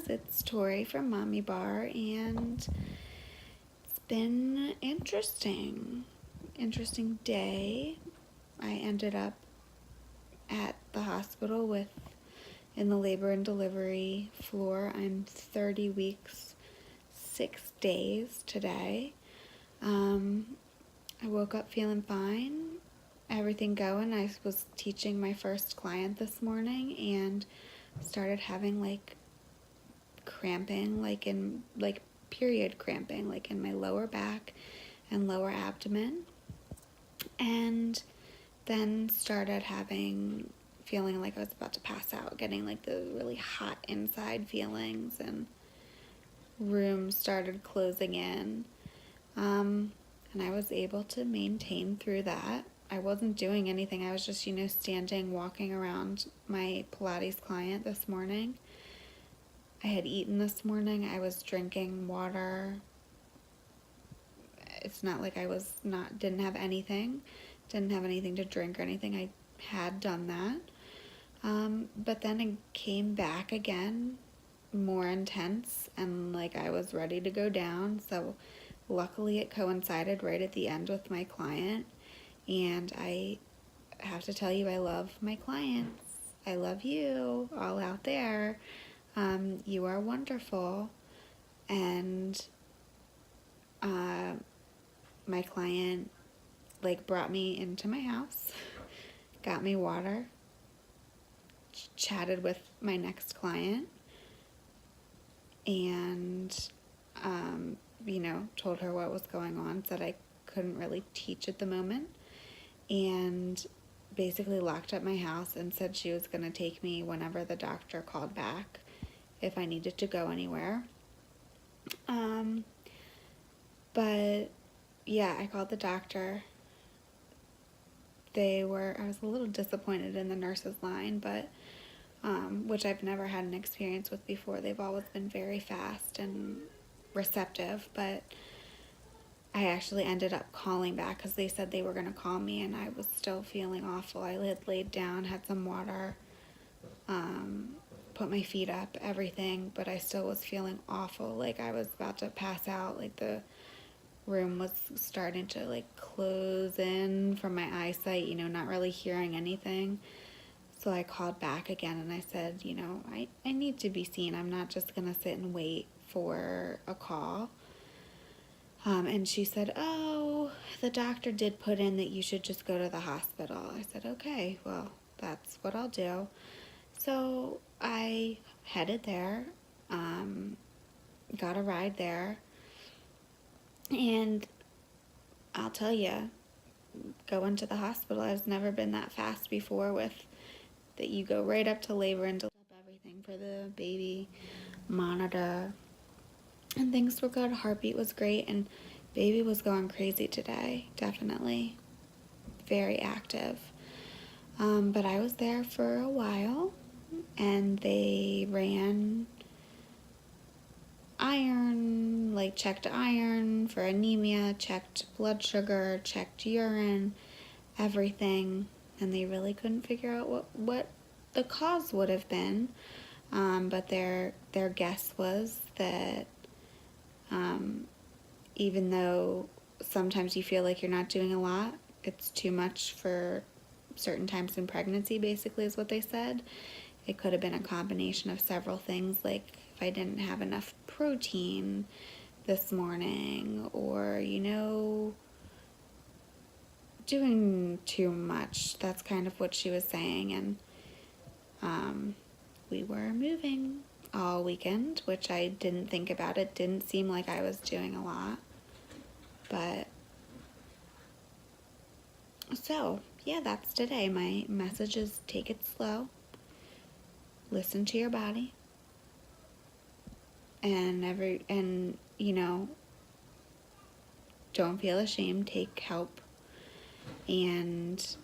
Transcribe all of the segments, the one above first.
Dizziness. It's Tori from Mommy Bar, and it's been interesting day. I ended up at the hospital in the labor and delivery floor. I'm 30 weeks, 6 days today. I woke up feeling fine, everything going. I was teaching my first client this morning and started having cramping, period cramping, in my lower back and lower abdomen, and then started feeling like I was about to pass out, getting the really hot inside feelings, and rooms started closing in, and I was able to maintain through that. I wasn't doing anything. I was just, standing, walking around my Pilates client this morning. I had eaten this morning. I was drinking water. It's not like I didn't have anything to drink or anything. I had done that. But then it came back again, more intense, and I was ready to go down. So luckily it coincided right at the end with my client. And I have to tell you, I love my clients. I love you all out there. You are wonderful. And my client brought me into my house, got me water, chatted with my next client, and told her what was going on, said I couldn't really teach at the moment, and basically locked up my house and said she was going to take me whenever the doctor called back if I needed to go anywhere. But yeah, I called the doctor. I was a little disappointed in the nurse's line, but which I've never had an experience with before. They've always been very fast and receptive, but I actually ended up calling back because they said they were going to call me, and I was still feeling awful. I had laid down, had some water, put my feet up, everything, but I still was feeling awful. I was about to pass out. The room was starting to close in from my eyesight, not really hearing anything. So I called back again and I said, I need to be seen. I'm not just going to sit and wait for a call. And she said, oh, the doctor did put in that you should just go to the hospital. I said, okay, well, that's what I'll do. So I headed there, got a ride there, and I'll tell you, going to the hospital, I've never been that fast before that you go right up to labor and deliver everything for the baby, monitor, and things were good. Heartbeat was great, and baby was going crazy today, definitely. Very active. But I was there for a while, and they ran iron, checked iron for anemia, checked blood sugar, checked urine, everything, and they really couldn't figure out what the cause would have been. But their guess was that even though sometimes you feel like you're not doing a lot, it's too much for certain times in pregnancy, basically, is what they said. It could have been a combination of several things, if I didn't have enough protein this morning, or, doing too much. That's kind of what she was saying. And we were moving all weekend, which I didn't think about. It didn't seem like I was doing a lot. But so, yeah, that's today. My message is take it slow. Listen to your body. And don't feel ashamed. Take help. And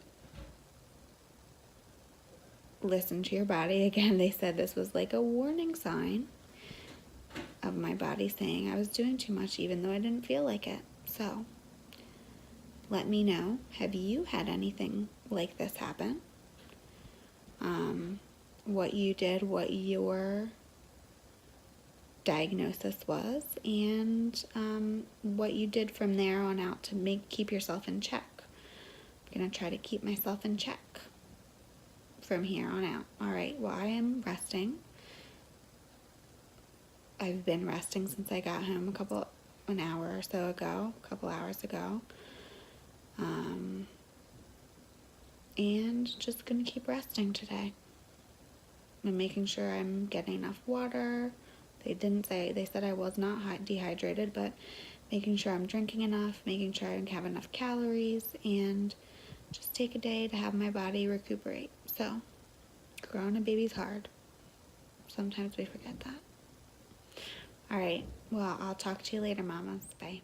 listen to your body. Again, they said this was a warning sign of my body saying I was doing too much, even though I didn't feel like it. So let me know, have you had anything like this happen? What you did, what your diagnosis was, and what you did from there on out to keep yourself in check. I'm gonna try to keep myself in check from here on out. All right, well, I am resting. I've been resting since I got home an hour or so ago, a couple hours ago. And just gonna keep resting today. I'm making sure I'm getting enough water. They said I was not dehydrated, but making sure I'm drinking enough, making sure I have enough calories, and just take a day to have my body recuperate. So, growing a baby's hard. Sometimes we forget that. All right, well, I'll talk to you later, mamas. Bye.